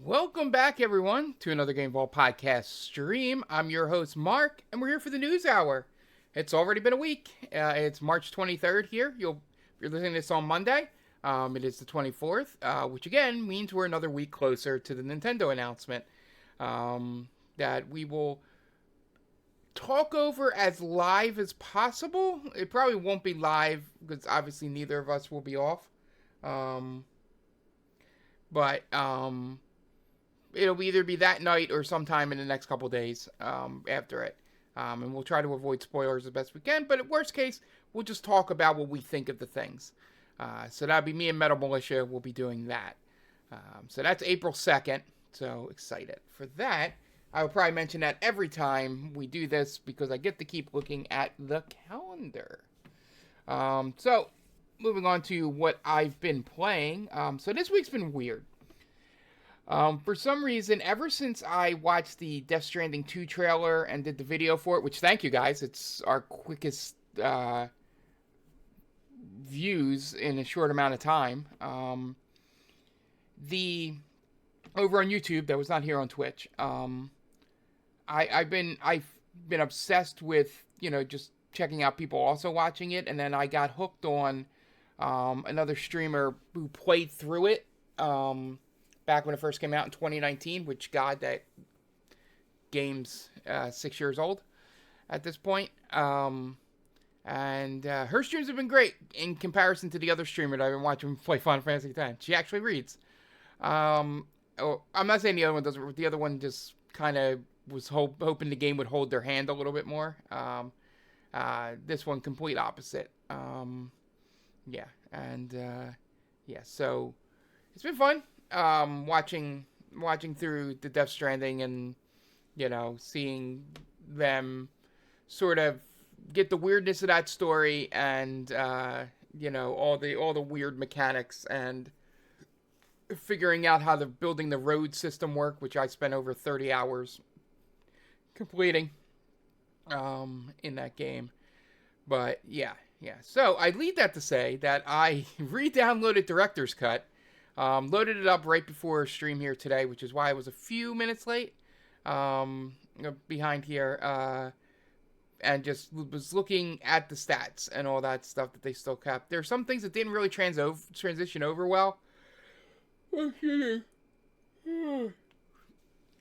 Welcome back, everyone, to another Game Vault podcast stream. I'm your host, Mark, and we're here for the news hour. It's already been a week. It's March 23rd here. You're listening to this on Monday. It is the 24th, which again means we're another week closer to the Nintendo announcement that we will talk over as live as possible. It probably won't be live because obviously neither of us will be off. But it'll either be that night or sometime in the next couple days after it. And we'll try to avoid spoilers as best we can. But at worst case, we'll just talk about what we think of the things. So that'll be me and Metal Militia. We'll be doing that. So that's April 2nd. So excited for that. I will probably mention that every time we do this because I get to keep looking at the calendar. So moving on to what I've been playing. So this week's been weird. For some reason, ever since I watched the Death Stranding 2 trailer and did the video for it, which thank you guys, it's our quickest views in a short amount of time. Over on YouTube, that was not here on Twitch. I've been obsessed with just checking out people also watching it, and then I got hooked on another streamer who played through it. Back when it first came out in 2019, which, God, that game's 6 years old at this point. And her streams have been great in comparison to the other streamer that I've been watching play Final Fantasy X. She actually reads. I'm not saying the other one doesn't, but the other one just kind of was hoping the game would hold their hand a little bit more. This one, complete opposite. So it's been fun. Watching through the Death Stranding and seeing them sort of get the weirdness of that story and all the weird mechanics and figuring out how the building the road system work, which I spent over 30 hours completing in that game. But yeah. So I lead that to say that I re-downloaded Director's Cut. Loaded it up right before stream here today, which is why I was a few minutes late behind here, and just was looking at the stats and all that stuff that they still kept. There are some things that didn't really transition over well.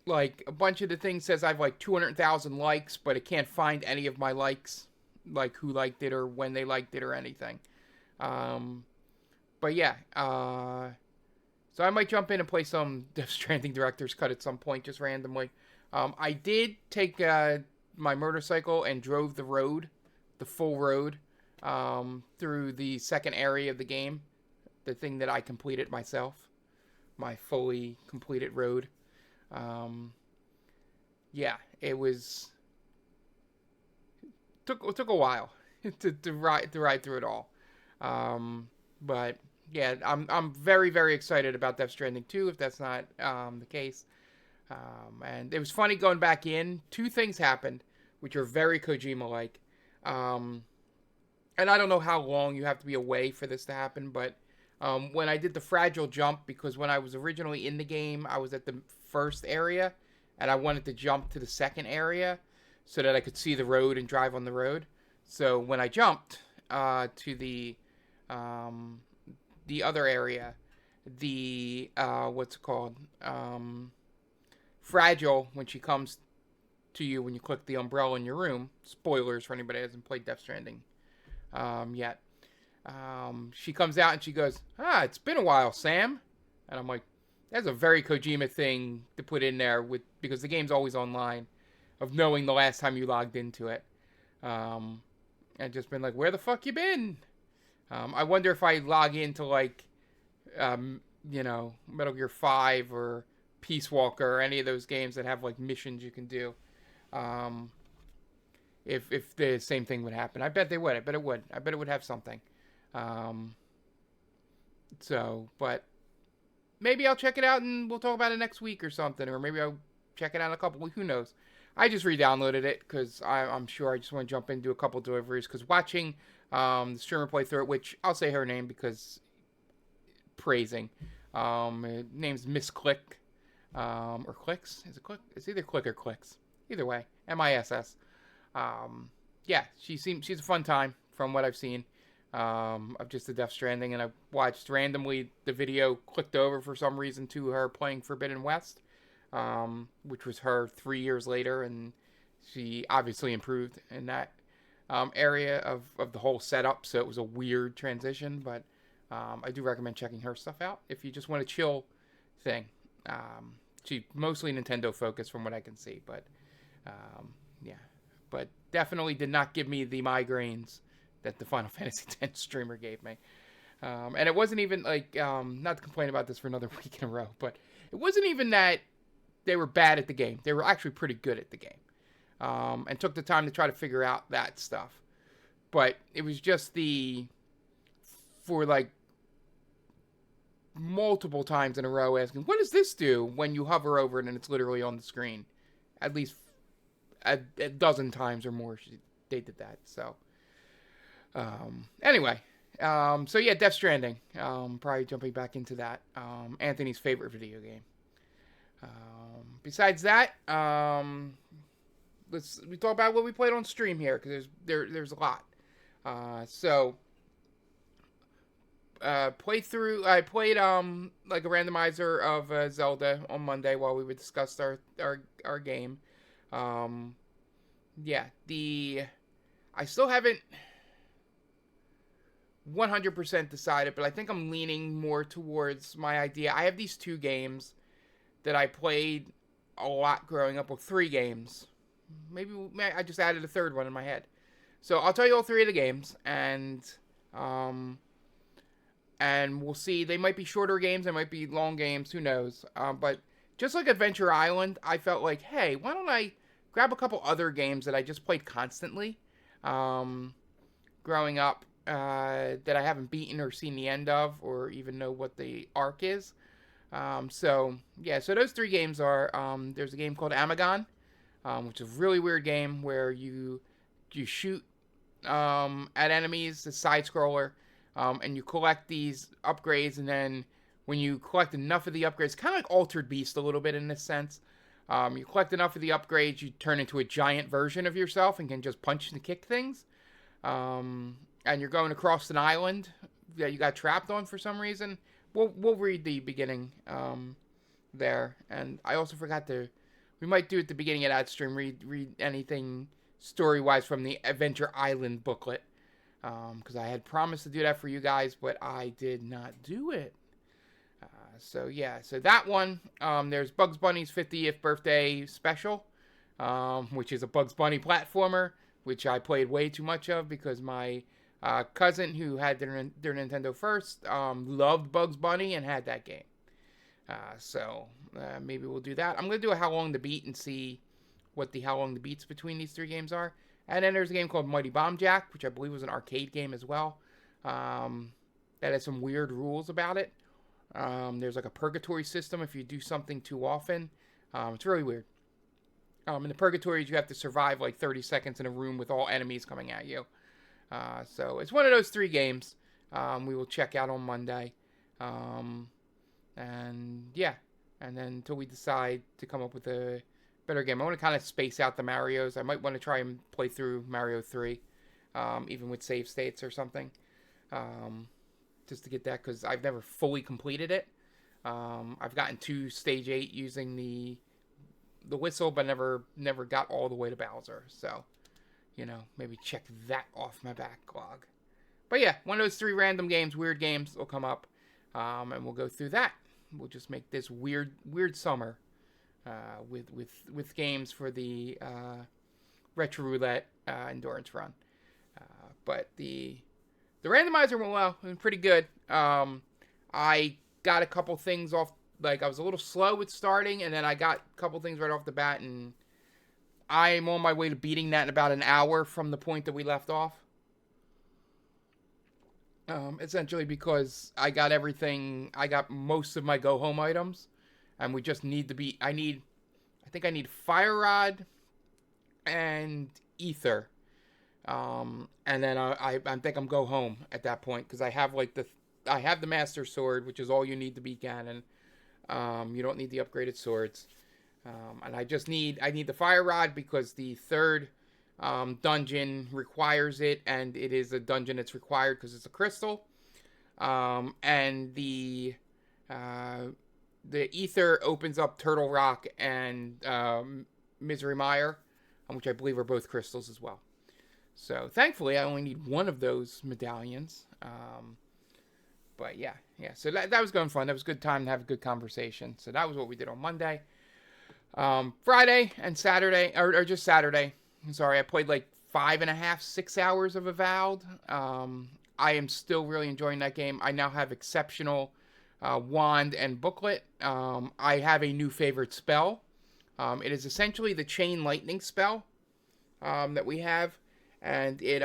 Like, a bunch of the things says I have like 200,000 likes, but it can't find any of my likes, like who liked it or when they liked it or anything. But yeah, so I might jump in and play some Death Stranding Director's Cut at some point, just randomly. I did take my motorcycle and drove the full road, through the second area of the game. The thing that I completed myself. My fully completed road. It was... Took a while to ride through it all. But... yeah, I'm very, very excited about Death Stranding 2, if that's not the case. And it was funny going back in. Two things happened, which are very Kojima-like. And I don't know how long you have to be away for this to happen, but when I did the fragile jump, because when I was originally in the game, I was at the first area, and I wanted to jump to the second area so that I could see the road and drive on the road. So when I jumped to the other area, the Fragile, when she comes to you when you click the umbrella in your room, spoilers for anybody that hasn't played Death Stranding yet, she comes out and she goes, it's been a while, Sam. And I'm like, that's a very Kojima thing to put in there, because the game's always online, of knowing the last time you logged into it. And just been like, where the fuck you been? I wonder if I log into, like, Metal Gear 5 or Peace Walker or any of those games that have, like, missions you can do. If the same thing would happen. I bet they would. I bet it would. I bet it would have something. But maybe I'll check it out and we'll talk about it next week or something. Or maybe I'll check it out in a couple weeks. Who knows? I just re-downloaded it because I'm sure I just want to jump in and do a couple deliveries. Because watching the streamer play through it, which I'll say her name because praising. Name's Miss Click. or Clicks. Is it Click? It's either Click or Clicks. Either way, MISS. Yeah, she's a fun time from what I've seen of just the Death Stranding, and I watched randomly the video clicked over for some reason to her playing Forbidden West, which was her 3 years later, and she obviously improved in that area of the whole setup. So it was a weird transition, but I do recommend checking her stuff out if you just want a chill thing. She mostly Nintendo focused from what I can see, but yeah, but definitely did not give me the migraines that the Final Fantasy X streamer gave me. And it wasn't even like, not to complain about this for another week in a row, but it wasn't even that they were bad at the game. They were actually pretty good at the game, and took the time to try to figure out that stuff. But it was just for like multiple times in a row asking, what does this do when you hover over it and it's literally on the screen? At least a dozen times or more they did that. So anyway, so yeah, Death Stranding, probably jumping back into that, Anthony's favorite video game. Besides that, we talk about what we played on stream here, because there's a lot. I played like a randomizer of Zelda on Monday while we would discuss our game. Yeah, I still haven't 100% decided, but I think I'm leaning more towards my idea. I have these 2 games that I played a lot growing up. Well, 3 games. Maybe I just added a 3rd one in my head. So I'll tell you all 3 of the games, and we'll see. They might be shorter games, they might be long games, who knows. But just like Adventure Island, I felt like, hey, why don't I grab a couple other games that I just played constantly growing up, that I haven't beaten or seen the end of, or even know what the arc is. So those 3 games are, there's a game called Amagon, which is a really weird game where you shoot at enemies, the side-scroller, and you collect these upgrades, and then when you collect enough of the upgrades, kind of like Altered Beast a little bit in this sense, you collect enough of the upgrades, you turn into a giant version of yourself and can just punch and kick things. And you're going across an island that you got trapped on for some reason. We'll read the beginning there, and I also forgot we might do at the beginning of that stream read anything story-wise from the Adventure Island booklet, because I had promised to do that for you guys, but I did not do it. So that one, there's Bugs Bunny's 50th birthday special, which is a Bugs Bunny platformer, which I played way too much of because my cousin, who had their Nintendo first, loved Bugs Bunny and had that game. So maybe we'll do that. I'm going to do a How Long to Beat and see what the How Long to Beats between these 3 games are. And then there's a game called Mighty Bomb Jack, which I believe was an arcade game as well, that has some weird rules about it. There's like a purgatory system if you do something too often. It's really weird. In the purgatories, you have to survive like 30 seconds in a room with all enemies coming at you. So it's one of those 3 games we will check out on Monday. And then until we decide to come up with a better game. I want to kind of space out the Marios. I might want to try and play through Mario 3, even with save states or something, just to get that, because I've never fully completed it. I've gotten to Stage 8 using the whistle, but never got all the way to Bowser. So, maybe check that off my backlog. But yeah, one of those 3 random games, weird games, will come up, and we'll go through that. We'll just make this weird summer with games for the Retro Roulette endurance run. But the randomizer went well. It was pretty good. I got a couple things off. Like, I was a little slow with starting, and then I got a couple things right off the bat, and I'm on my way to beating that in about an hour from the point that we left off. Essentially because I got most of my go-home items, and we just need to beat, I think I need Fire Rod and Ether. And then I think I'm go home at that point, because I have the Master Sword, which is all you need to beat Ganon. You don't need the upgraded swords. And I need the fire rod because the third dungeon requires it, and it is a dungeon that's required because it's a crystal. And the ether opens up Turtle Rock and Misery Mire, which I believe are both crystals as well. So thankfully, I only need one of those medallions. But yeah. So that was going fun. That was a good time to have a good conversation. So that was what we did on Monday. Friday and Saturday, or just Saturday. I'm sorry, I played like 5.5, 6 hours of Avowed. I am still really enjoying that game. I now have exceptional wand and booklet. I have a new favorite spell. It is essentially the chain lightning spell that we have, and it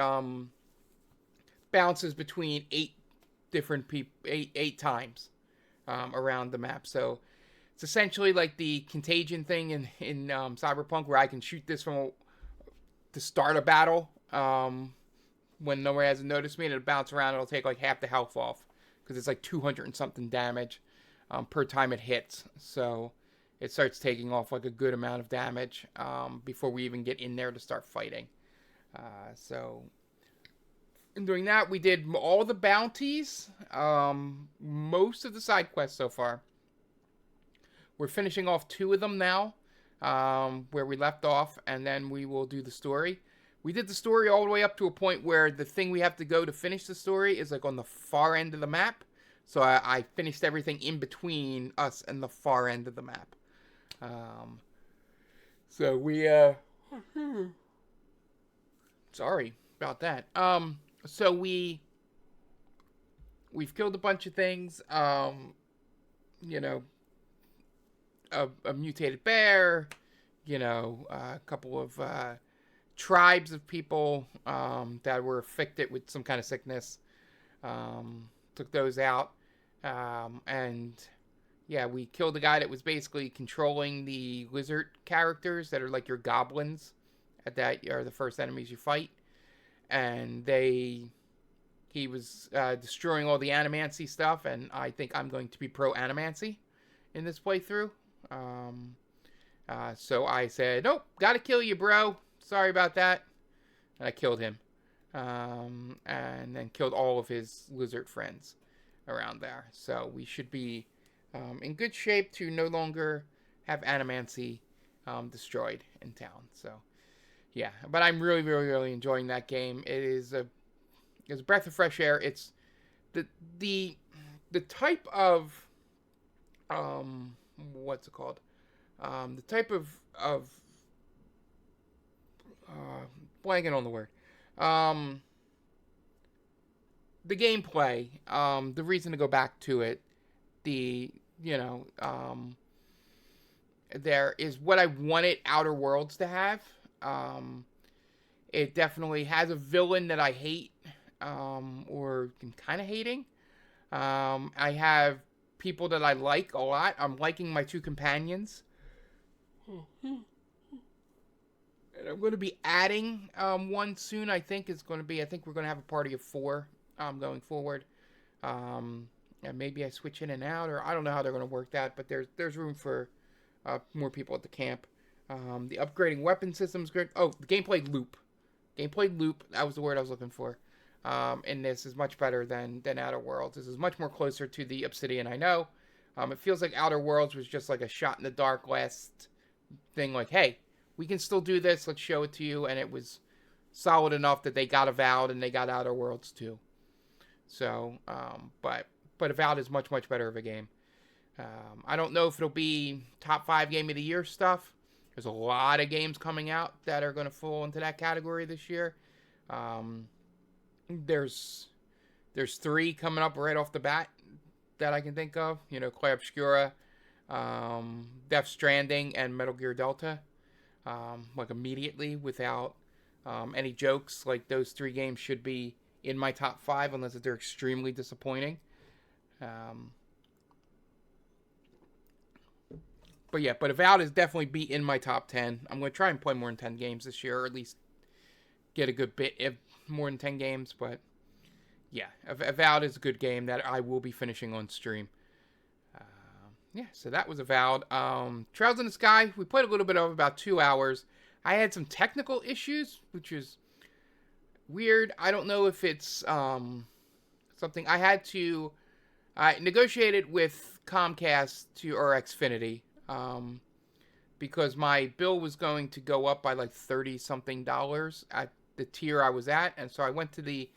bounces between 8 different people, eight times around the map. So it's essentially like the contagion thing in Cyberpunk, where I can shoot this from to start a battle when nobody hasn't noticed me, and it'll bounce around. It'll take like half the health off because it's like 200 and something damage per time it hits. So it starts taking off like a good amount of damage before we even get in there to start fighting. So in doing that, we did all the bounties, most of the side quests so far. We're finishing off 2 of them now, where we left off, and then we will do the story. We did the story all the way up to a point where the thing we have to go to finish the story is like on the far end of the map. So I finished everything in between us and the far end of the map. So we sorry about that. So we've killed a bunch of things. You know, a mutated bear. You know, a couple of tribes of people that were afflicted with some kind of sickness. Took those out. And yeah, we killed the guy that was basically controlling the lizard characters that are like your goblins that are the first enemies you fight. And he was destroying all the animancy stuff, and I think I'm going to be pro animancy in this playthrough. So I said, nope, gotta kill you, bro. Sorry about that. And I killed him. And then killed all of his lizard friends around there. So we should be in good shape to no longer have animancy destroyed in town. So yeah, but I'm really, really, really enjoying that game. It's a breath of fresh air. It's the type of what's it called? The type of blanking on the word. The gameplay, the reason to go back to it, there is what I wanted Outer Worlds to have. It definitely has a villain that I hate, or am kind of hating. I have people that I like a lot. I'm liking my 2 companions. And I'm going to be adding one soon. I think we're going to have a party of 4 going forward. And maybe I switch in and out, or I don't know how they're going to work that, but there's room for more people at the camp. The upgrading weapon system's good. Oh, the gameplay loop. Gameplay loop, that was the word I was looking for. And this is much better than Outer Worlds. This is much more closer to the Obsidian I know. It feels like Outer Worlds was just like a shot in the dark last thing, like, hey, we can still do this, let's show it to you, and it was solid enough that they got Avowed and they got Outer Worlds too. So, but Avowed is much, much better of a game. I don't know if it'll be top 5 game of the year stuff. There's a lot of games coming out that are going to fall into that category this year. There's 3 coming up right off the bat that I can think of. You know, Clay Obscura, Death Stranding, and Metal Gear Delta. Like immediately, without any jokes. Like, those 3 games should be in my top 5 unless they're extremely disappointing. But Avowed is definitely be in my top 10. I'm going to try and play more than 10 games this year, or at least get a good bit of more than 10 games. But yeah, Avowed is a good game that I will be finishing on stream. yeah, so that was Avowed. Trails in the Sky, we played a little bit of about 2 hours. I had some technical issues, which is weird. I don't know if it's something I had to. I negotiated with Comcast or Xfinity because my bill was going to go up by like 30 something dollars at the tier I was at, and so I went to the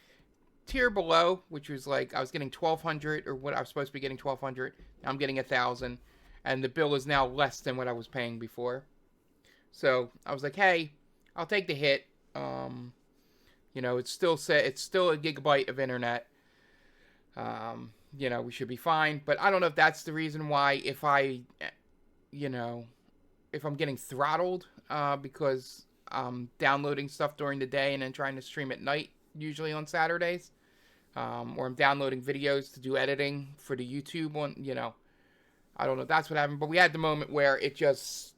tier below, which was like I was getting 1,200 or what I was supposed to be getting 1,200. I'm getting 1,000, and the bill is now less than what I was paying before. So I was like, hey, I'll take the hit. It's still it's still a gigabyte of internet. We should be fine. But I don't know if that's the reason why if I'm getting throttled because I'm downloading stuff during the day and then trying to stream at night, usually on Saturdays. Or I'm downloading videos to do editing for the YouTube one, I don't know if that's what happened, but we had the moment where it just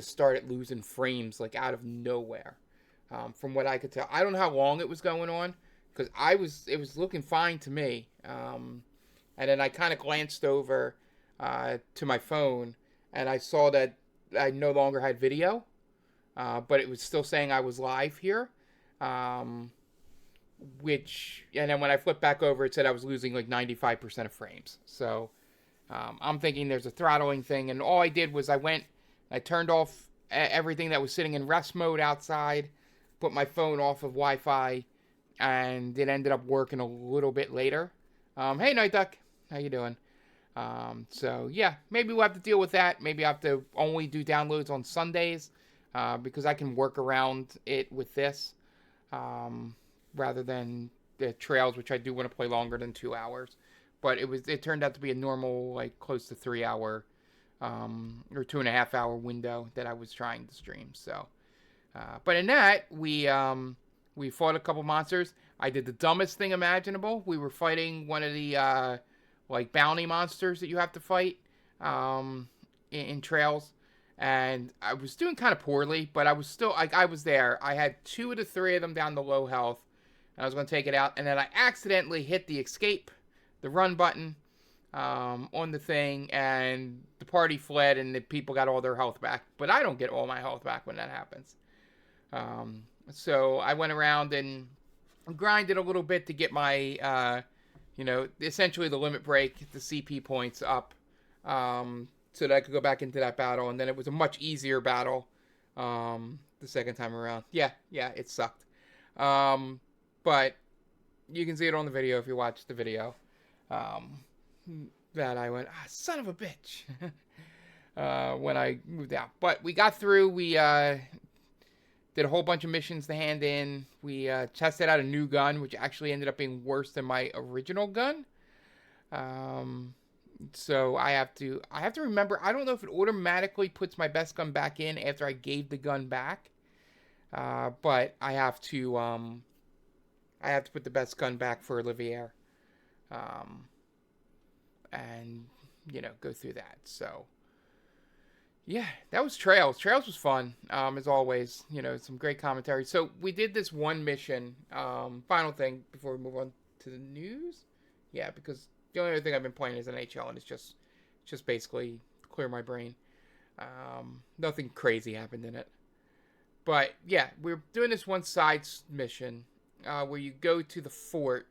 started losing frames like out of nowhere. From what I could tell, I don't know how long it was going on because it was looking fine to me. And then I kind of glanced over to my phone and I saw that I no longer had video, but it was still saying I was live here. And then when I flipped back over, it said I was losing like 95% of frames. So I'm thinking there's a throttling thing, and all I did was I turned off everything that was sitting in rest mode outside, put my phone off of Wi-Fi, and it ended up working a little bit later. Hey, Night Duck, how you doing? So yeah, maybe we'll have to deal with that. Maybe I have to only do downloads on Sundays because I can work around it with this rather than the Trails, which I do want to play longer than 2 hours. But it turned out to be a normal, like, close to 3 hour or 2.5 hour window that I was trying to stream. So, but in that, we fought a couple monsters. I did the dumbest thing imaginable. We were fighting one of the like bounty monsters that you have to fight in Trails, and I was doing kind of poorly, but I was still I was there. I had 2 of the 3 of them down to low health, and I was going to take it out, and then I accidentally hit the escape, the run button on the thing, and the party fled, and the people got all their health back. But I don't get all my health back when that happens. So I went around and grinded a little bit to get my, essentially the limit break, the CP points up, so that I could go back into that battle. And then it was a much easier battle the second time around. Yeah, it sucked. But you can see it on the video if you watch the video. That I went, son of a bitch, when I moved out. But we got through. We did a whole bunch of missions to hand in. We tested out a new gun, which actually ended up being worse than my original gun. So I have to remember. I don't know if it automatically puts my best gun back in after I gave the gun back. But I have to put the best gun back for Olivier. And go through that. So yeah, that was Trails. Trails was fun, as always. Some great commentary. So we did this one mission. Final thing before we move on to the news. Yeah, because the only other thing I've been playing is NHL, and it's just basically clear my brain. Nothing crazy happened in it. But yeah, we're doing this one side mission where you go to the fort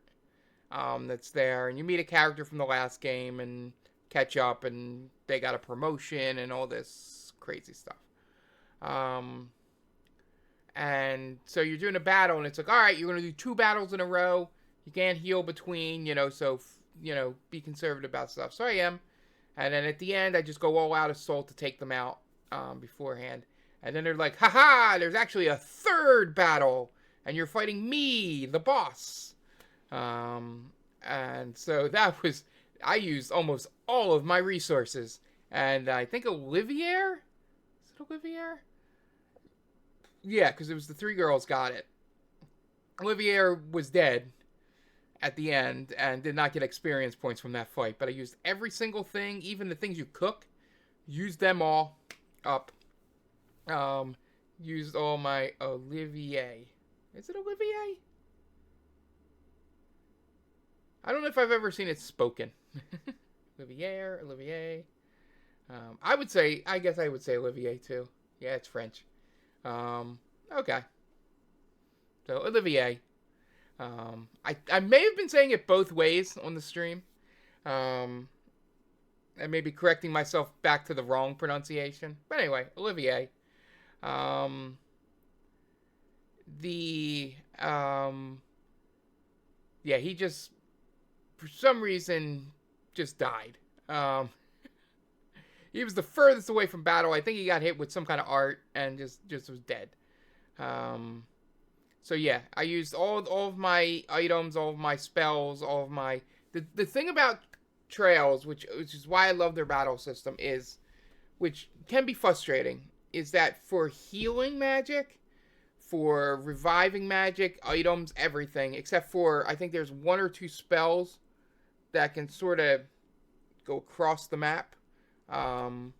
that's there, and you meet a character from the last game and catch up, and they got a promotion and all this crazy stuff. And so you're doing a battle, and it's like, all right, you're going to do 2 battles in a row. You can't heal between, so, be conservative about stuff. So I am. And then at the end, I just go all out assault to take them out beforehand. And then they're like, haha, there's actually a 3rd battle, and you're fighting me, the boss. And so I used almost all of my resources. And I think Olivier? Is it Olivier? Yeah, because it was the 3 girls got it. Olivier was dead at the end and did not get experience points from that fight. But I used every single thing, even the things you cook, used them all up. Used all my Olivier. Is it Olivier? I don't know if I've ever seen it spoken. Olivier. I guess I would say Olivier too. Yeah, it's French. Okay. So Olivier. I may have been saying it both ways on the stream. Um, and maybe correcting myself back to the wrong pronunciation. But anyway, Olivier. Um, the yeah, he just for some reason just died. Um, he was the furthest away from battle. I think he got hit with some kind of art and just was dead. Um, so yeah, I used all of my items, all of my spells, all of my the thing about Trails, which is why I love their battle system, is which can be frustrating, is that for healing magic, for reviving magic, items, everything, except for I think there's one or two spells that can sort of go across the map. Um,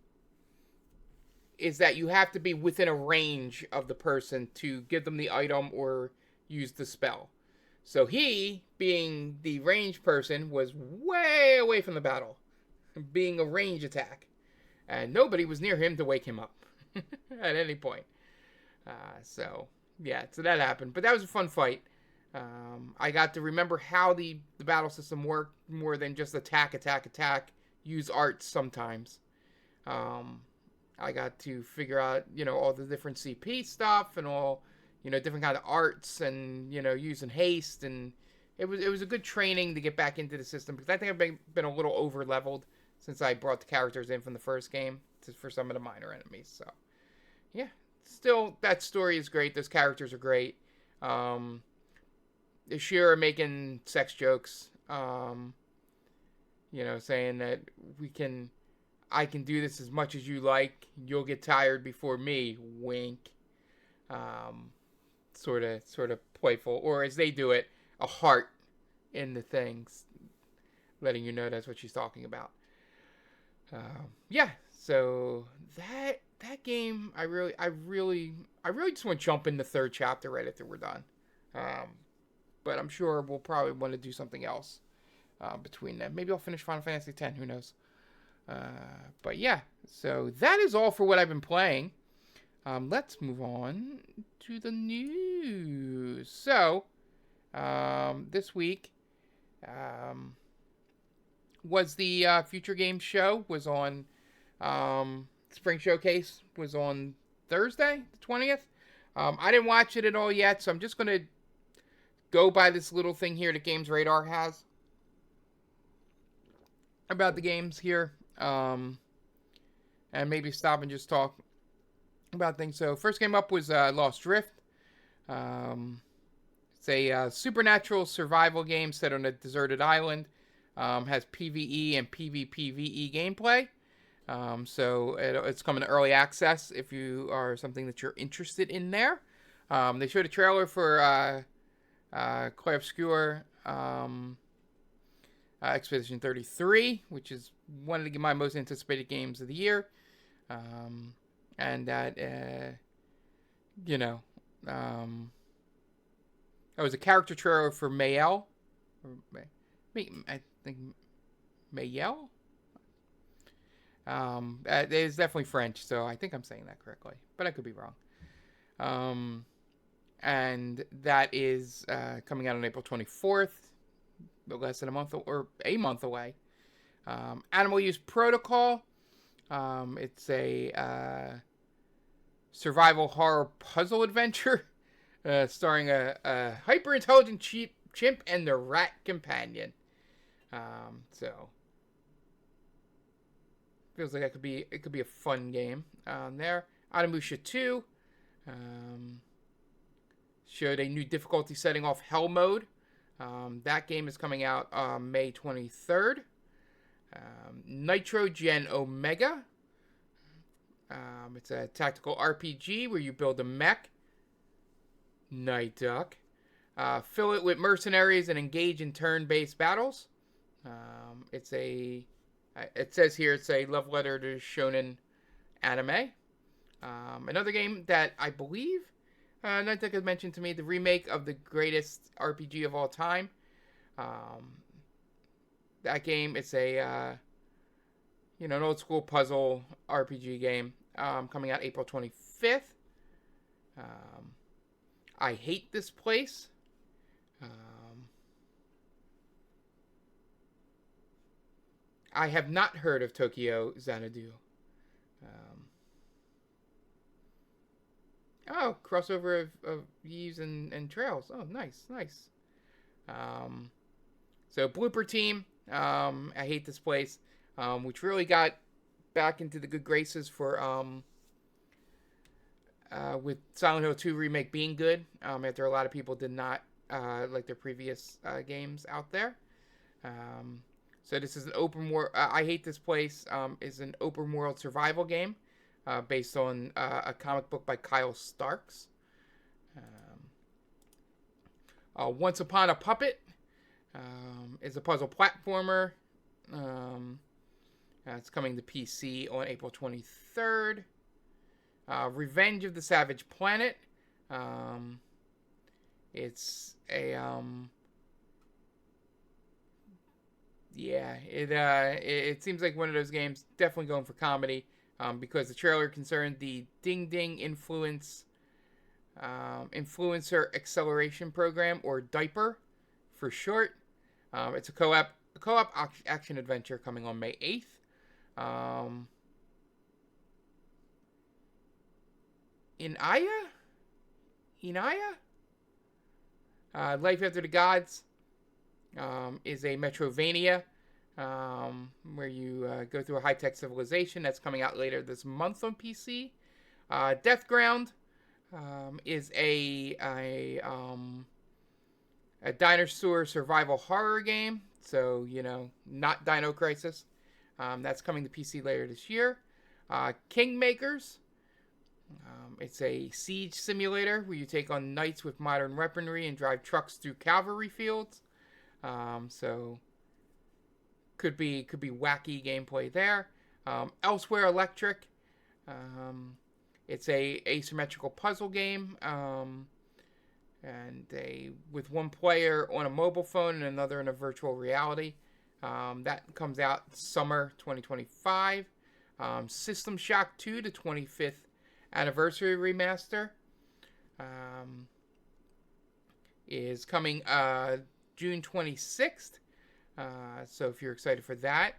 is that you have to be within a range of the person to give them the item or use the spell. So he, being the range person, was way away from the battle, being a range attack. And nobody was near him to wake him up at any point. So, yeah, so that happened. But that was a fun fight. I got to remember how the battle system worked more than just attack, attack, attack. Use arts sometimes. I got to figure out, all the different CP stuff and all, different kind of arts and, using haste. And it was a good training to get back into the system because I think I've been a little over leveled since I brought the characters in from the first game for some of the minor enemies. So, yeah, still, that story is great. Those characters are great. Ashira making sex jokes, saying that I can do this as much as you like. You'll get tired before me. Wink. Sort of playful, or as they do it, a heart in the things, letting you know that's what she's talking about. Yeah. So that game, I really just want to jump in the third chapter right after we're done. But I'm sure we'll probably want to do something else between them. Maybe I'll finish Final Fantasy X. Who knows? But yeah, so that is all for what I've been playing. Let's move on to the news. So, this week was the Future Games show. Was on Spring Showcase was on Thursday, the 20th. I didn't watch it at all yet, so I'm just gonna go by this little thing here that Games Radar has about the games here. And maybe stop and just talk about things. So first game up was Lost Rift. It's a supernatural survival game set on a deserted island. Has PvE and PvPvE gameplay. So it's coming to early access if you are something that you're interested in there. They showed a trailer for Clair Obscur Expedition 33, which is one of my most anticipated games of the year. And that, it was a character trailer for Mayel. I think Mayel? It is definitely French, so I think I'm saying that correctly, but I could be wrong. And that is coming out on April 24th, less than a month away. Animal Use Protocol. It's a survival horror puzzle adventure starring a hyper intelligent chimp and the rat companion. So feels like it could be a fun game there. Onimusha 2 showed a new difficulty setting off Hell Mode. That game is coming out May 23rd. Nitro Gen Omega. It's a tactical RPG where you build a mech. Night Duck. Fill it with mercenaries and engage in turn-based battles. It says here it's a love letter to shonen anime. Another game that I believe Night Duck has mentioned to me, the remake of the greatest RPG of all time. That game, it's a an old school puzzle RPG game, coming out April 25th. I Hate This Place. I have not heard of Tokyo Xanadu. Crossover of Yves and Trails. Oh, nice. So Blooper Team, I Hate This Place, which really got back into the good graces for with Silent Hill 2 remake being good, after a lot of people did not like their previous games out there. So this is an open world. I Hate This Place is an open world survival game based on a comic book by Kyle Starks. Once Upon a Puppet is a puzzle platformer. It's coming to PC on April 23rd. Revenge of the Savage Planet. It's a it seems like one of those games definitely going for comedy, because the trailer concerned the Ding Ding Influencer Acceleration Program, or DIAPER for short. It's a co-op action adventure coming on May 8th. Inaya? Life After the Gods is a Metrovania where you go through a high-tech civilization. That's coming out later this month on PC. Deathground is a dinosaur survival horror game. So, not Dino Crisis. That's coming to PC later this year. Kingmakers. It's a siege simulator where you take on knights with modern weaponry and drive trucks through cavalry fields. So could be wacky gameplay there. Elsewhere Electric. It's a asymmetrical puzzle game, and with one player on a mobile phone and another in a virtual reality. That comes out summer 2025. System Shock 2, the 25th anniversary remaster, is coming June 26th. So if you're excited for that,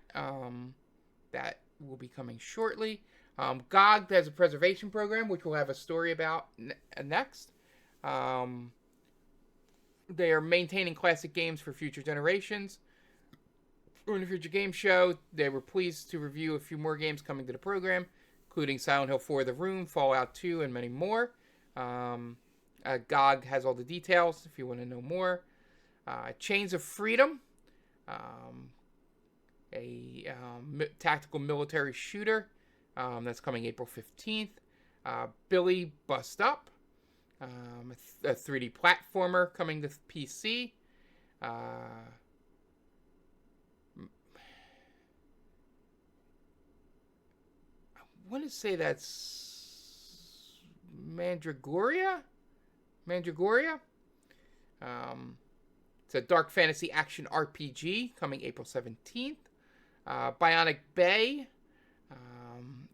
that will be coming shortly. GOG has a preservation program, which we'll have a story about next. They are maintaining classic games for future generations. In the Future Game Show, they were pleased to review a few more games coming to the program, including Silent Hill 4 The Room, Fallout 2, and many more. GOG has all the details if you want to know more. Chains of Freedom, a tactical military shooter, that's coming April 15th. Billy Bust Up, a 3D platformer coming to PC. I want to say that's Mandragoria. It's a dark fantasy action RPG coming April 17th. Bionic Bay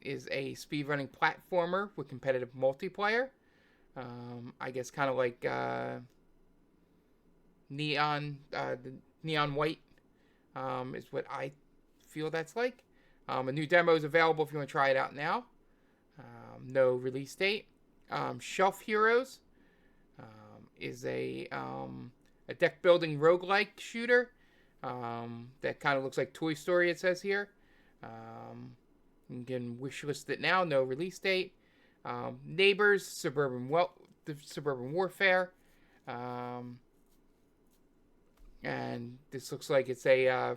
is a speedrunning platformer with competitive multiplayer. I guess kind of like Neon White is what I feel that's like. A new demo is available if you want to try it out now. No release date. Shelf Heroes is a deck building roguelike shooter that kind of looks like Toy Story, it says here. You can wishlist it now. No release date. Neighbors, Suburban Warfare. And this looks like it's a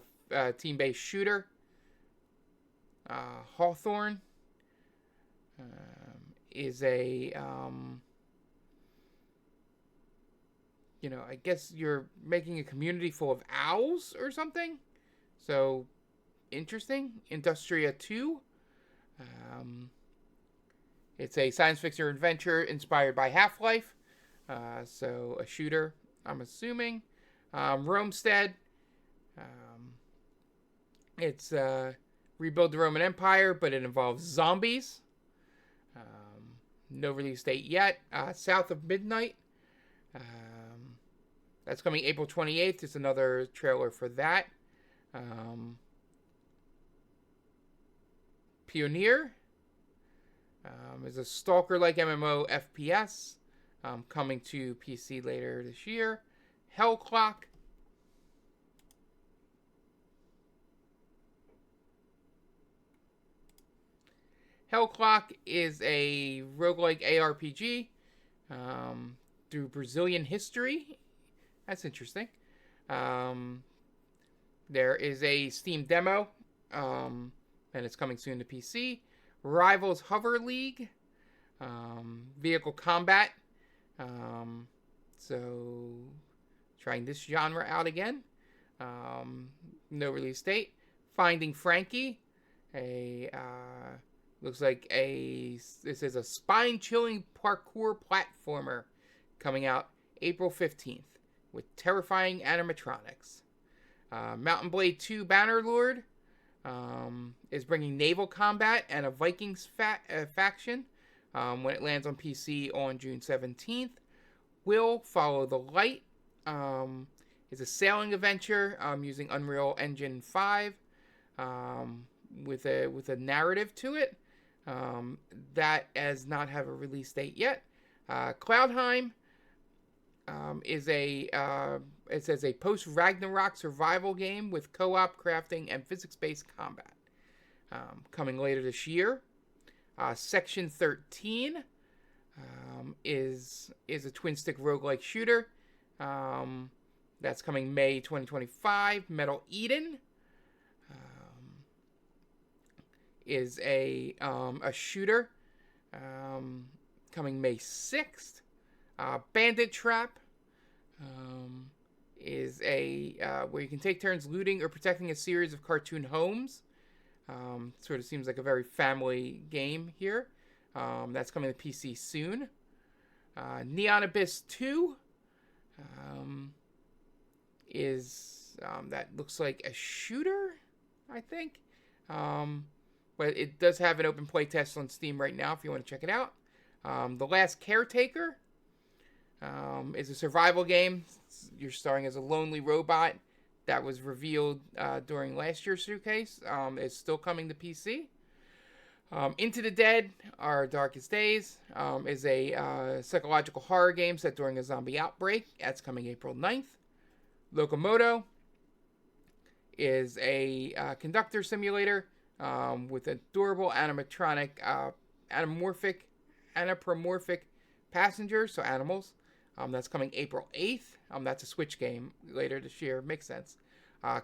team-based shooter. Hawthorne is a, I guess you're making a community full of owls or something. So, interesting. Industria 2. It's a science fiction adventure inspired by Half-Life. So, a shooter, I'm assuming. Roamstead. It's Rebuild the Roman Empire, but it involves zombies. No release date yet. South of Midnight. That's coming April 28th. There's another trailer for that. Pioneer is a stalker-like MMO FPS coming to PC later this year. Hellclock. Hellclock is a roguelike ARPG through Brazilian history. That's interesting. There is a Steam demo, and it's coming soon to PC. Rivals Hover League. Vehicle combat. So, trying this genre out again. No release date. Finding Frankie. Looks like this is a spine-chilling parkour platformer coming out April 15th with terrifying animatronics. Mountain Blade 2 Bannerlord is bringing naval combat and a Vikings faction when it lands on PC on June 17th. Will Follow the Light is a sailing adventure using Unreal Engine 5 with a narrative to it. That does not have a release date yet. Cloudheim is it says a post-Ragnarok survival game with co-op crafting and physics-based combat. Coming later this year. Section 13 is a twin-stick roguelike shooter. That's coming May 2025. Metal Eden is a shooter coming May 6th. Bandit Trap is where you can take turns looting or protecting a series of cartoon homes. Sort of seems like a very family game here. That's coming to PC soon. Neon Abyss 2 is that looks like a shooter, I think. But it does have an open playtest on Steam right now if you want to check it out. The Last Caretaker is a survival game. You're starring as a lonely robot that was revealed during last year's showcase. It's still coming to PC. Into the Dead, Our Darkest Days is a psychological horror game set during a zombie outbreak. That's coming April 9th. Locomoto is a conductor simulator with adorable animatronic, anthropomorphic passengers, so animals. That's coming April 8th. That's a Switch game later this year. Makes sense.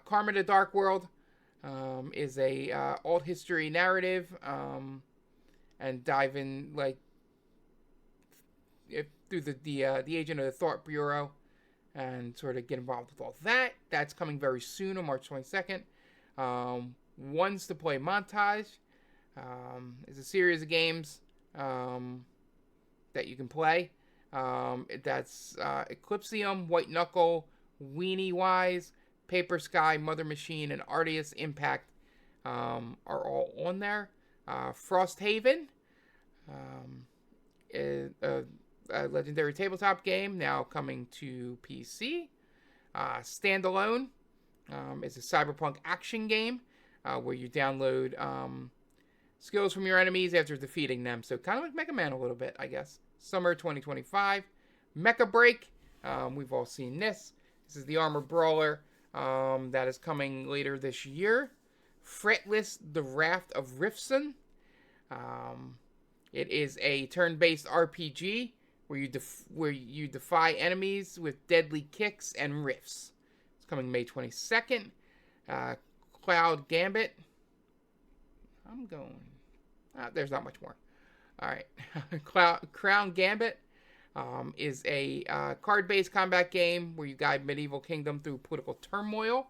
Karma the Dark World is a alt history narrative and dive in through the agent of the Thought Bureau and sort of get involved with all that. That's coming very soon on March 22nd. Ones to Play Montage is a series of games that you can play. That's Eclipsium, White Knuckle, Weenie Wise, Paper Sky, Mother Machine, and Arceus Impact are all on there. Frosthaven is a legendary tabletop game now coming to PC. Standalone is a cyberpunk action game where you download skills from your enemies after defeating them. So kind of like Mega Man a little bit, I guess. Summer 2025. Mecha Break. We've all seen this. This is the armor brawler that is coming later this year. Fretless, The Raft of Rifson. It is a turn-based RPG where you defy enemies with deadly kicks and riffs. It's coming May 22nd. Cloud Gambit. There's not much more. All right. Crown Gambit is a card-based combat game where you guide medieval kingdom through political turmoil.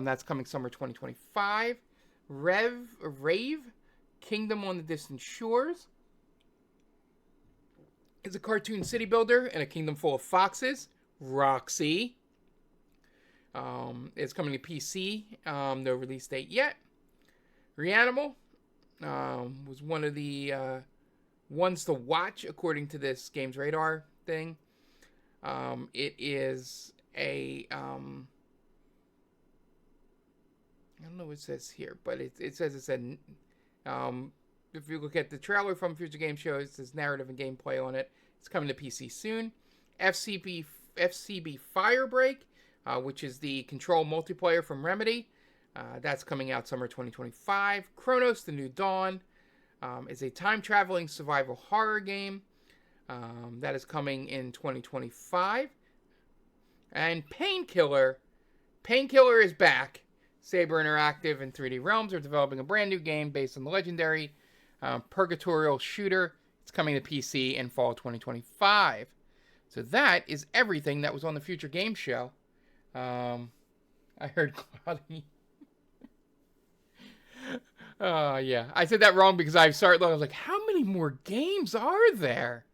That's coming summer 2025. Rave, Kingdom on the Distant Shores, is a cartoon city builder in a kingdom full of foxes. Roxy. It's coming to PC. No release date yet. Reanimal was one of the ones to watch according to this Games Radar thing. It is a I don't know what it says here, but it says it's a if you look at the trailer from Future Game Show, it says narrative and gameplay on it. It's coming to PC soon. FCB Firebreak, which is the Control multiplayer from Remedy. That's coming out summer 2025. Chronos: The New Dawn is a time-traveling survival horror game that is coming in 2025. And Painkiller is back. Saber Interactive and 3D Realms are developing a brand new game based on the legendary Purgatorial shooter. It's coming to PC in fall 2025. So that is everything that was on the Future Game Show. I heard Claudia. Yeah. I said that wrong because I was like, how many more games are there?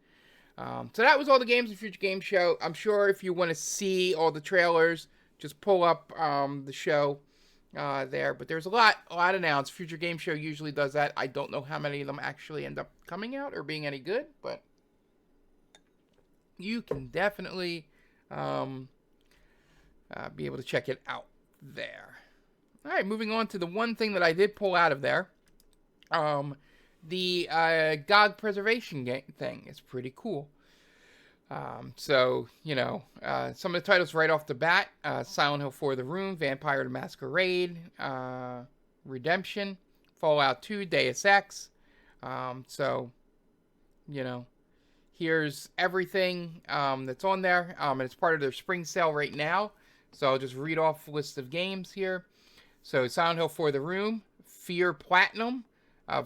So that was all the games of Future Game Show. I'm sure if you want to see all the trailers, just pull up the show there. But there's a lot announced. Future Game Show usually does that. I don't know how many of them actually end up coming out or being any good, but you can definitely be able to check it out there. All right, moving on to the one thing that I did pull out of there. The GOG preservation game thing is pretty cool. So, some of the titles right off the bat, Silent Hill 4: The Room, Vampire the Masquerade, Redemption, Fallout 2, Deus Ex. So, here's everything that's on there. And it's part of their spring sale right now. So I'll just read off a list of games here. So Silent Hill 4: The Room, Fear Platinum,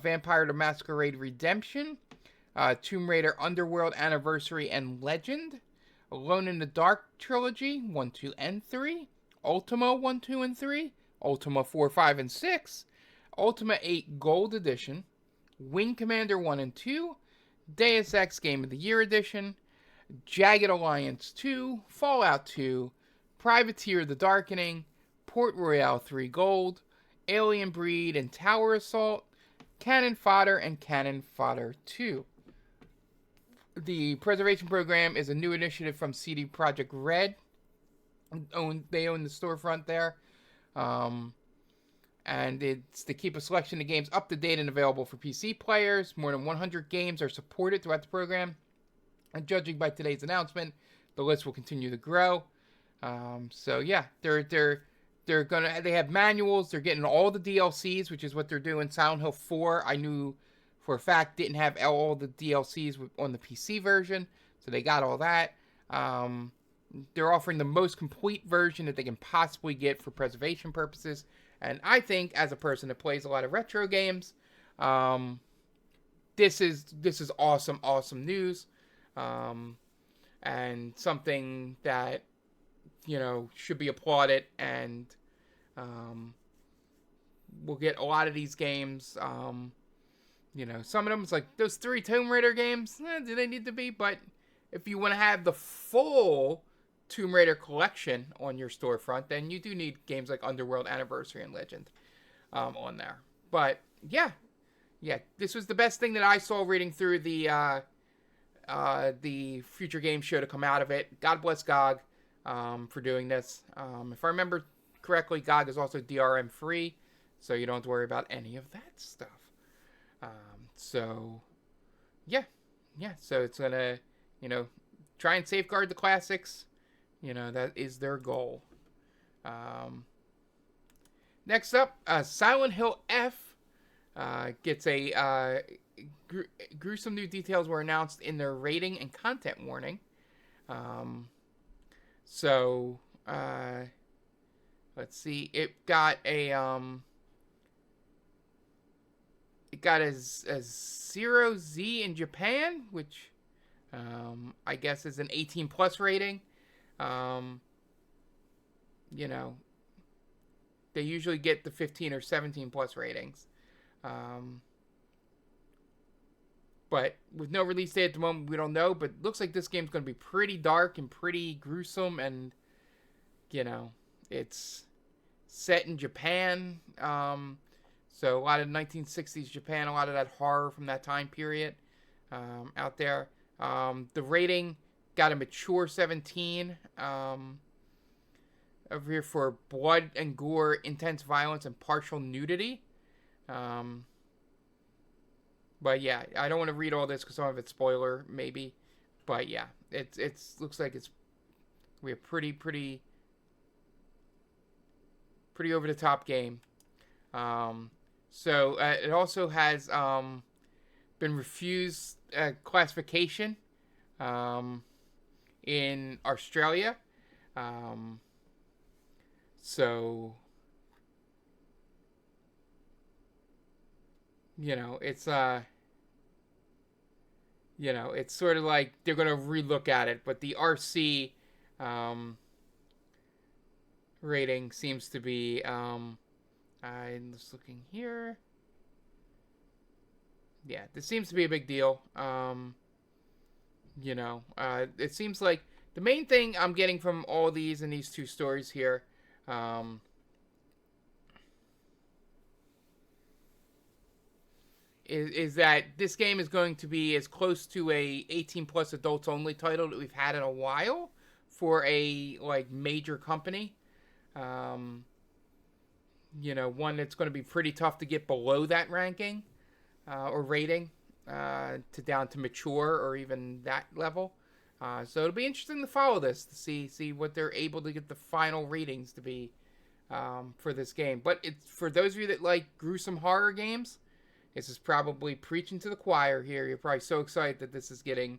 Vampire the Masquerade Redemption, Tomb Raider Underworld Anniversary and Legend, Alone in the Dark Trilogy 1, 2, and 3, Ultima 1, 2, and 3, Ultima 4, 5, and 6, Ultima 8 Gold Edition, Wing Commander 1 and 2, Deus Ex Game of the Year Edition, Jagged Alliance 2, Fallout 2, Privateer: The Darkening, Port Royale 3 Gold, Alien Breed and Tower Assault, Cannon Fodder, and Cannon Fodder 2. The preservation program is a new initiative from CD Projekt Red. They own the storefront there. And it's to keep a selection of games up to date and available for PC players. More than 100 games are supported throughout the program. And judging by today's announcement, the list will continue to grow. So yeah, they have manuals. They're getting all the DLCs, which is what they're doing. Silent Hill 4, I knew for a fact, didn't have all the DLCs on the PC version, so they got all that. They're offering the most complete version that they can possibly get for preservation purposes. And I think, as a person that plays a lot of retro games, this is awesome news, and something that should be applauded. And we'll get a lot of these games. Some of them, it's like those 3 Tomb Raider games. Do they need to be? But if you want to have the full Tomb Raider collection on your storefront, then you do need games like Underworld Anniversary and Legend on there. But yeah, this was the best thing that I saw reading through the Future Game Show to come out of it. God bless GOG for doing this. If I remember correctly, GOG is also DRM free, so you don't have to worry about any of that stuff. So it's gonna, try and safeguard the classics. That is their goal. Next up, Silent Hill F gets a gruesome new details were announced in their rating and content warning. Let's see. It got a 0Z in Japan, which I guess is an 18 plus rating. They usually get the 15 or 17 plus ratings. But with no release date at the moment, we don't know. But it looks like this game's going to be pretty dark and pretty gruesome. And, it's set in Japan. So a lot of 1960s Japan, a lot of that horror from that time period out there. The rating got a mature 17. Over here for blood and gore, intense violence, and partial nudity. Um, but yeah, I don't want to read all this because some of it's spoiler, maybe. But yeah, it's looks like it's we a pretty over the top game. So it also has been refused classification in Australia. So it's it's sort of like they're gonna relook at it, but the RC um, rating seems to be I'm just looking here. Yeah, this seems to be a big deal. It seems like the main thing I'm getting from all these and these two stories here um, is that this game is going to be as close to a 18 plus adults only title that we've had in a while for a like major company. Um, one that's going to be pretty tough to get below that ranking or rating to down to mature or even that level. So it'll be interesting to follow this to see what they're able to get the final ratings to be for this game. But it's for those of you that like gruesome horror games, this is probably preaching to the choir here. You're probably so excited that this is getting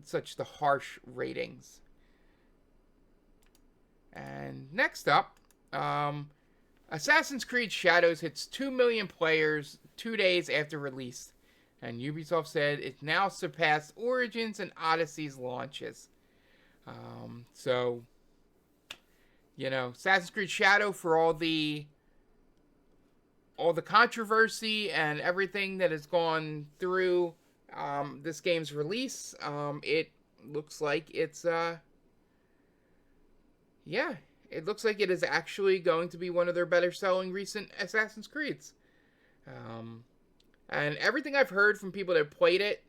such the harsh ratings. And next up, Assassin's Creed Shadows hits 2 million players 2 days after release. And Ubisoft said it now surpassed Origins and Odyssey's launches. Assassin's Creed Shadow, for all the controversy and everything that has gone through this game's release, it looks like it's it looks like it is actually going to be one of their better selling recent Assassin's Creeds. And everything I've heard from people that played it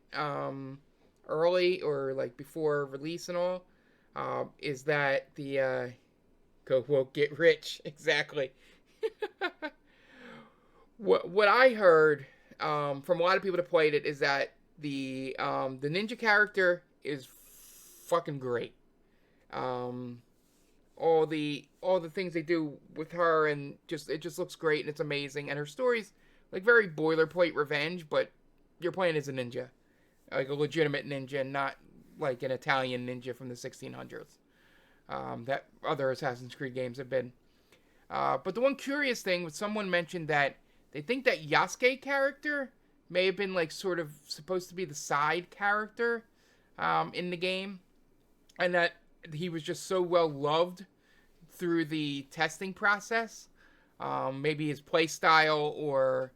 early or like before release and all is that the go woke get rich. Exactly. What I heard from a lot of people that played it is that the ninja character is fucking great. All the things they do with her and it just looks great and it's amazing, and her story's like very boilerplate revenge, but you're playing as a ninja, like a legitimate ninja, not like an Italian ninja from the 1600s that other Assassin's Creed games have been. But the one curious thing was someone mentioned that they think that Yasuke character may have been like sort of supposed to be the side character in the game, and that he was just so well loved through the testing process, maybe his play style or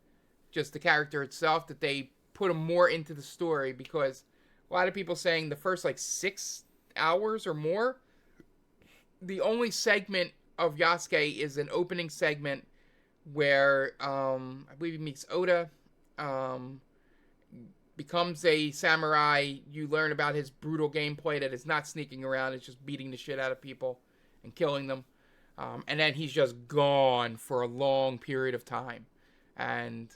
just the character itself, that they put him more into the story, because a lot of people saying the first like 6 hours or more, the only segment of Yasuke is an opening segment where I believe he meets Oda, becomes a samurai. You learn about his brutal gameplay, that is not sneaking around, it's just beating the shit out of people and killing them. And then he's just gone for a long period of time. And,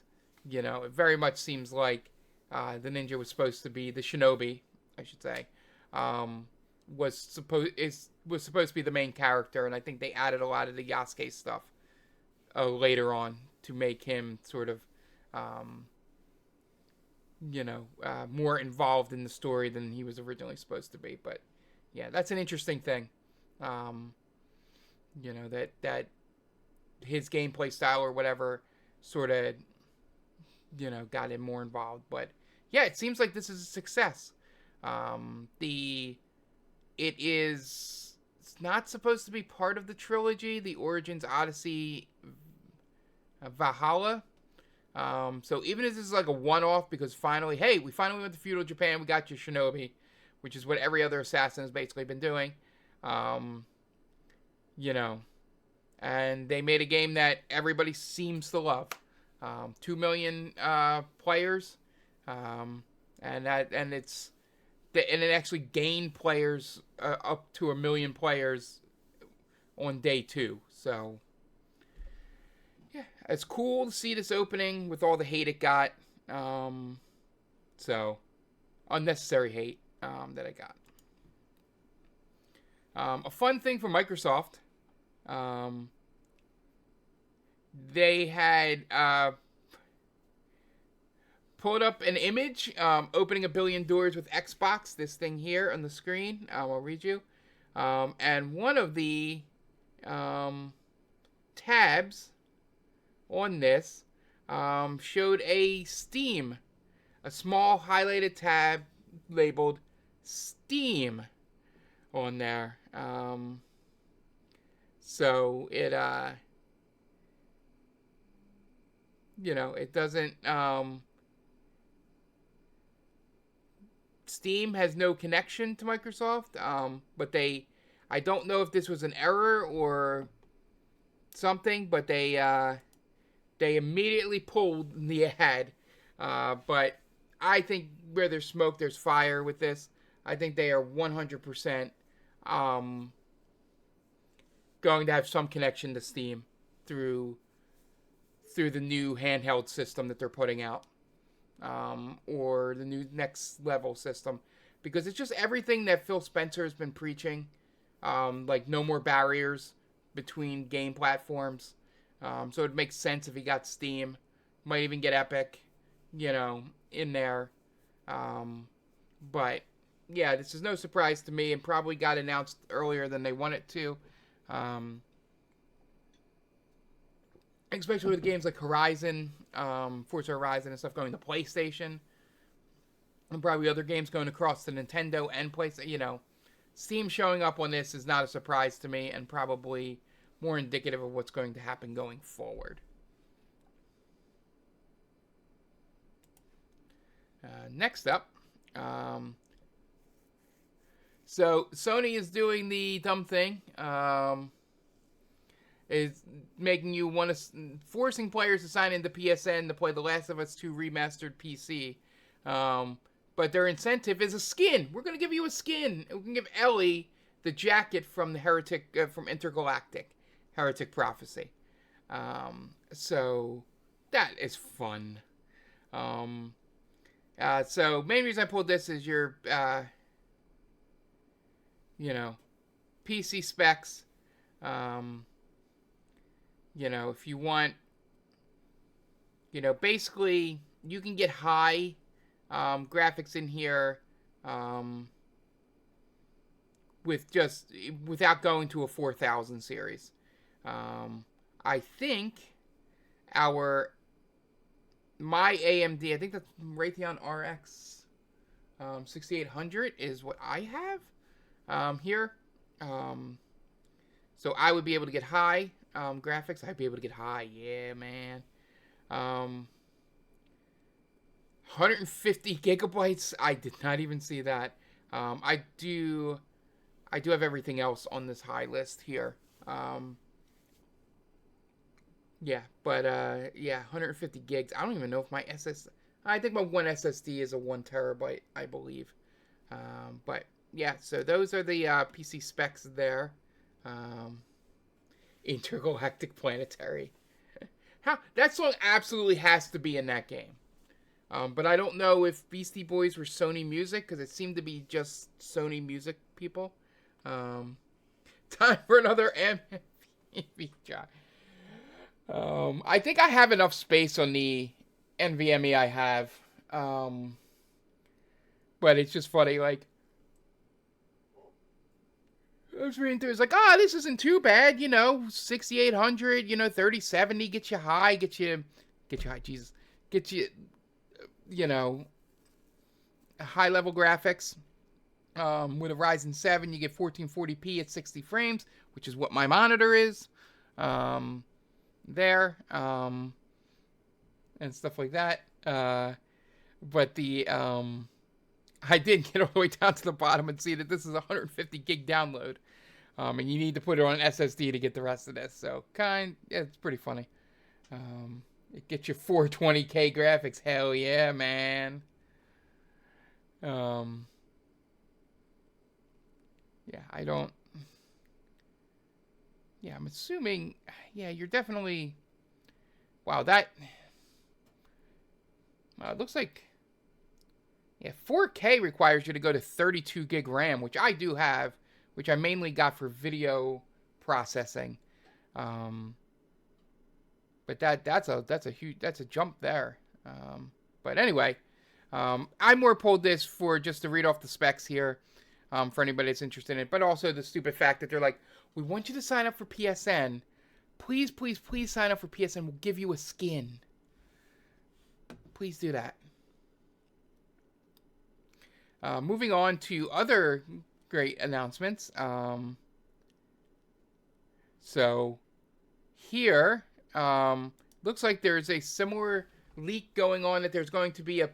it very much seems like the ninja was supposed to be, the shinobi, I should say, was supposed to be the main character. And I think they added a lot of the Yasuke stuff later on to make him sort of, more involved in the story than he was originally supposed to be. But yeah, that's an interesting thing. That his gameplay style or whatever sort of, got him more involved. But yeah, it seems like this is a success. It's not supposed to be part of the trilogy, the Origins, Odyssey, Valhalla. So even if this is like a one-off, because we finally went to feudal Japan, we got your shinobi, which is what every other assassin has basically been doing. And they made a game that everybody seems to love. 2 million players, and it actually gained players up to 1 million players on day 2. So yeah, it's cool to see this opening with all the hate it got. So unnecessary hate that I got. A fun thing for Microsoft, they had pulled up an image opening 1 billion doors with Xbox, this thing here on the screen. I'll read you. And one of the tabs on this showed a small highlighted tab labeled Steam on there. So it, it doesn't, Steam has no connection to Microsoft, but I don't know if this was an error or something, but they immediately pulled the ad. But I think where there's smoke, there's fire with this. I think they are 100% going to have some connection to Steam through the new handheld system that they're putting out, or the new next level system, because it's just everything that Phil Spencer has been preaching, like no more barriers between game platforms. So it makes sense if he got Steam, might even get Epic, in there. But yeah, this is no surprise to me, and probably got announced earlier than they want it to. Especially with games like Horizon, Forza Horizon and stuff going to PlayStation. And probably other games going across to Nintendo and PlayStation. Steam showing up on this is not a surprise to me, and probably more indicative of what's going to happen going forward. Next up, so Sony is doing the dumb thing, is making you forcing players to sign into PSN to play The Last of Us 2 remastered PC. But their incentive is a skin. We're gonna give you a skin. We can give Ellie the jacket from the from Intergalactic Heretic Prophecy. So that is fun. So main reason I pulled this is your, PC specs. If you want, basically you can get high graphics in here without going to a 4000 series. I think my AMD, I think that's Raytheon RX 6800 is what I have here. So I would be able to get high graphics. I'd be able to get high. Yeah, man. 150 gigabytes. I did not even see that. I do have everything else on this high list here. Yeah, but 150 gigs. I don't even know if my I think my one SSD is a 1 terabyte, I believe. But yeah, so those are the PC specs there. Intergalactic Planetary. That song absolutely has to be in that game. But I don't know if Beastie Boys were Sony Music, because it seemed to be just Sony Music people. Time for another NVMe drive. I think I have enough space on the NVMe I have. But it's just funny, like, I was reading through, it's like, this isn't too bad, 6800, 3070 gets you high, get you high, Jesus, get you, high level graphics. With a Ryzen 7, you get 1440p at 60 frames, which is what my monitor is. There, and stuff like that. But I did get all the way down to the bottom and see that this is a 150 gig download. And you need to put it on an SSD to get the rest of this. So, it's pretty funny. Get your 420k graphics. Hell yeah, man. Um, yeah, I don't. Yeah, I'm assuming. Yeah, you're definitely. Wow, that. Wow, it looks like. Yeah, 4K requires you to go to 32 gig RAM, which I do have, which I mainly got for video processing. Um, but that's a jump there. But anyway, I more pulled this for just to read off the specs here, for anybody that's interested in it. But also the stupid fact that they're like, we want you to sign up for PSN. Please, please, please sign up for PSN. We'll give you a skin. Please do that. Moving on to other great announcements. So here, looks like there's a similar leak going on that there's going to be a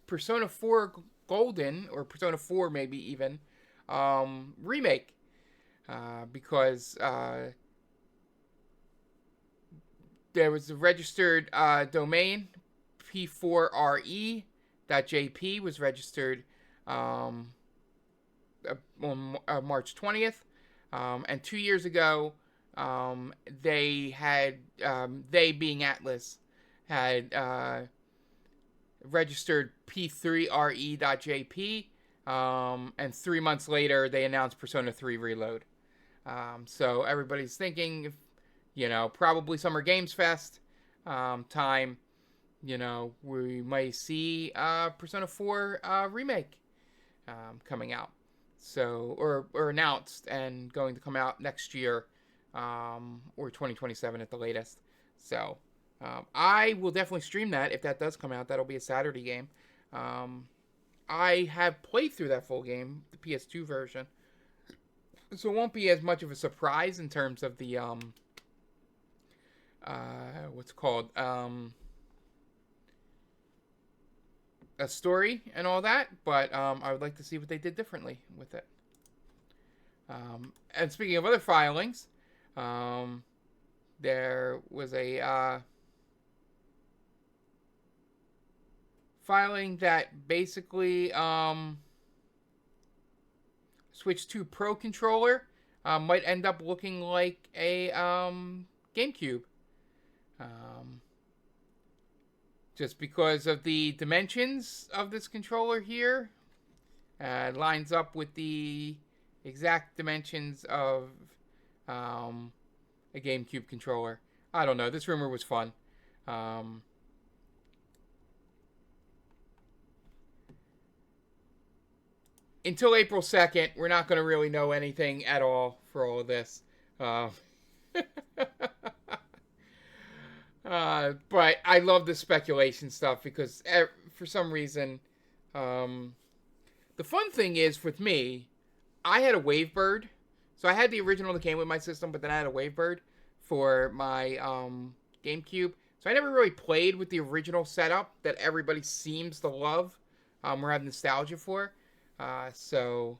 Persona 4 Golden, or Persona 4 maybe even, remake. Because there was a registered domain, p4re.jp was registered on March 20th. And 2 years ago, they had, they being Atlus, had registered p3re.jp. And 3 months later, they announced Persona 3 Reload. So everybody's thinking, probably Summer Games Fest time, we might see Persona 4 remake coming out. So, or announced and going to come out next year, or 2027 at the latest. So, I will definitely stream that if that does come out. That'll be a Saturday game. I have played through that full game, the PS2 version. So it won't be as much of a surprise in terms of the, what's called, a story and all that, but I would like to see what they did differently with it. And speaking of other filings, there was a filing that basically Switch 2 Pro controller might end up looking like a GameCube. Just because of the dimensions of this controller here. Lines up with the exact dimensions of a GameCube controller. I don't know. This rumor was fun. Until April 2nd, we're not going to really know anything at all for all of this. But I love the speculation stuff because for some reason, the fun thing is with me, I had a Wavebird. So I had the original that came with my system, but then I had a Wavebird for my GameCube. So I never really played with the original setup that everybody seems to love, or have nostalgia for. So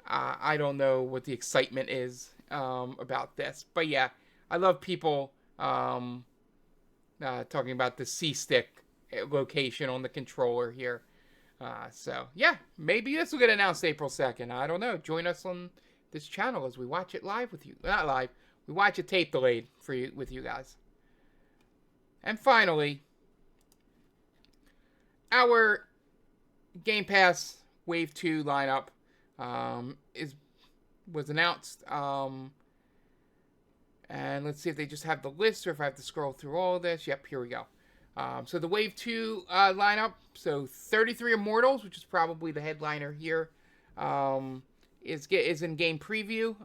I don't know what the excitement is about this. But yeah, I love people talking about the C-Stick location on the controller here. So yeah, maybe this will get announced April 2nd. I don't know. Join us on this channel as we watch it live with you. Not live. We watch it tape delayed for you, with you guys. And finally, our Game Pass Wave 2 lineup was announced. And let's see if they just have the list or if I have to scroll through all of this. Yep, here we go. So the Wave 2 lineup, so 33 Immortals, which is probably the headliner here, is in game preview.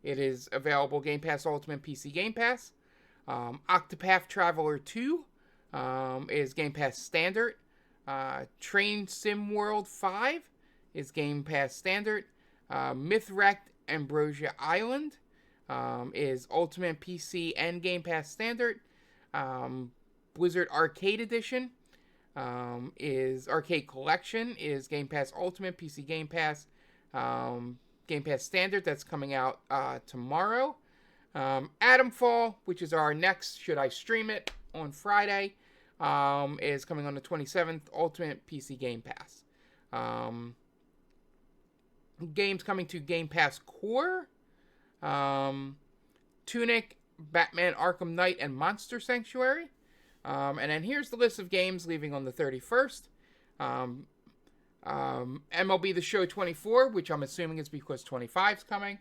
It is available Game Pass Ultimate PC Game Pass. Octopath Traveler 2 is Game Pass Standard. Train Sim World 5 is Game Pass Standard. Mythwrecked Ambrosia Island is Ultimate PC and Game Pass Standard. Blizzard Arcade Edition is Arcade Collection is Game Pass Ultimate, PC Game Pass, Game Pass Standard. That's coming out tomorrow. Atomfall, which is our next Should I Stream It on Friday. Is coming on the 27th, Ultimate PC Game Pass. Games coming to Game Pass Core. Tunic, Batman Arkham Knight, and Monster Sanctuary. And then here's the list of games leaving on the 31st. MLB The Show 24, which I'm assuming is because 25 is coming.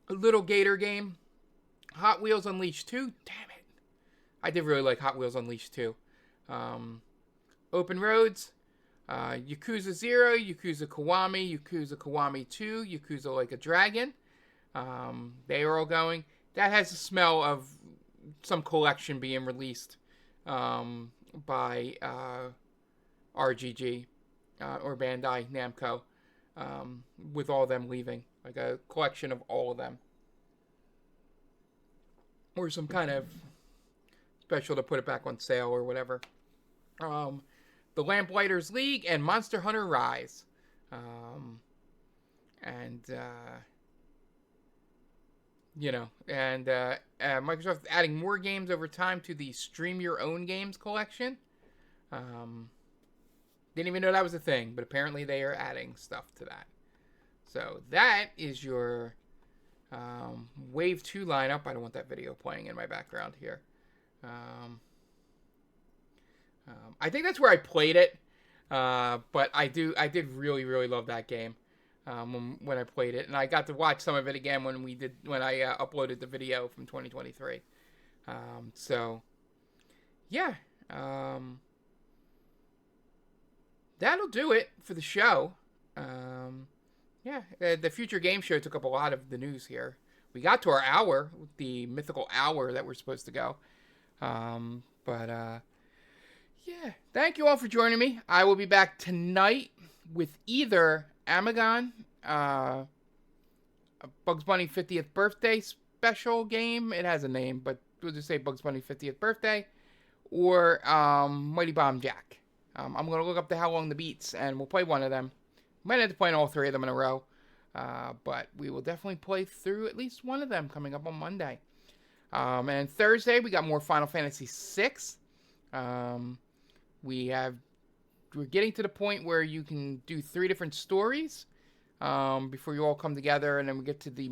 A Little Gator game. Hot Wheels Unleashed 2. Damn it. I did really like Hot Wheels Unleashed 2. Open Roads. Yakuza 0, Yakuza Kiwami 2, Yakuza Like a Dragon. They are all going. That has the smell of some collection being released by RGG or Bandai Namco, with all of them leaving. Like a collection of all of them. Or some kind of special to put it back on sale or whatever. The Lamplighters League and Monster Hunter Rise. Microsoft adding more games over time to the Stream Your Own Games collection. Didn't even know that was a thing, but apparently they are adding stuff to that. So that is your Wave 2 lineup. I don't want that video playing in my background here. I think that's where I played it, but I did really, really love that game when I played it, and I got to watch some of it again when I uploaded the video from 2023. That'll do it for the show. The Future Game Show took up a lot of the news here. We got to our hour, the mythical hour that we're supposed to go, thank you all for joining me. I will be back tonight with either Amagon, a Bugs Bunny 50th birthday special game. It has a name, but we'll just say Bugs Bunny 50th birthday, or Mighty Bomb Jack. I'm going to look up How Long the Beats, and we'll play one of them. Might have to play all three of them in a row, but we will definitely play through at least one of them coming up on Monday. And Thursday, we got more Final Fantasy VI. We're getting to the point where you can do 3 different stories before you all come together, and then we get to the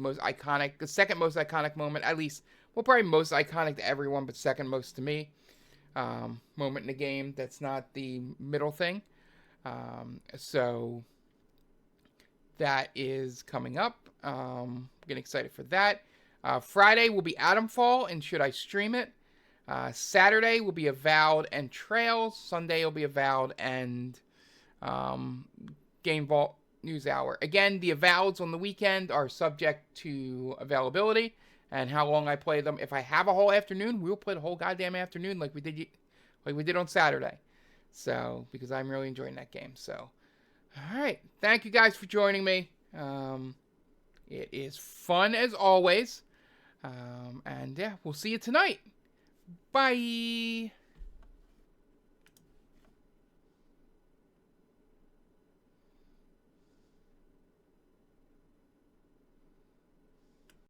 second most iconic moment, at least, well, probably most iconic to everyone, but second most to me, moment in the game that's not the middle thing. So that is coming up. Getting excited for that. Friday will be Atomfall, and Should I Stream It? Saturday will be Avowed and Trails. Sunday will be Avowed and Game Vault News Hour. Again, the Avoweds on the weekend are subject to availability and how long I play them. If I have a whole afternoon, we'll play the whole goddamn afternoon like we did on Saturday. So, because I'm really enjoying that game. So, all right. Thank you guys for joining me. It is fun as always. And we'll see you tonight. Bye.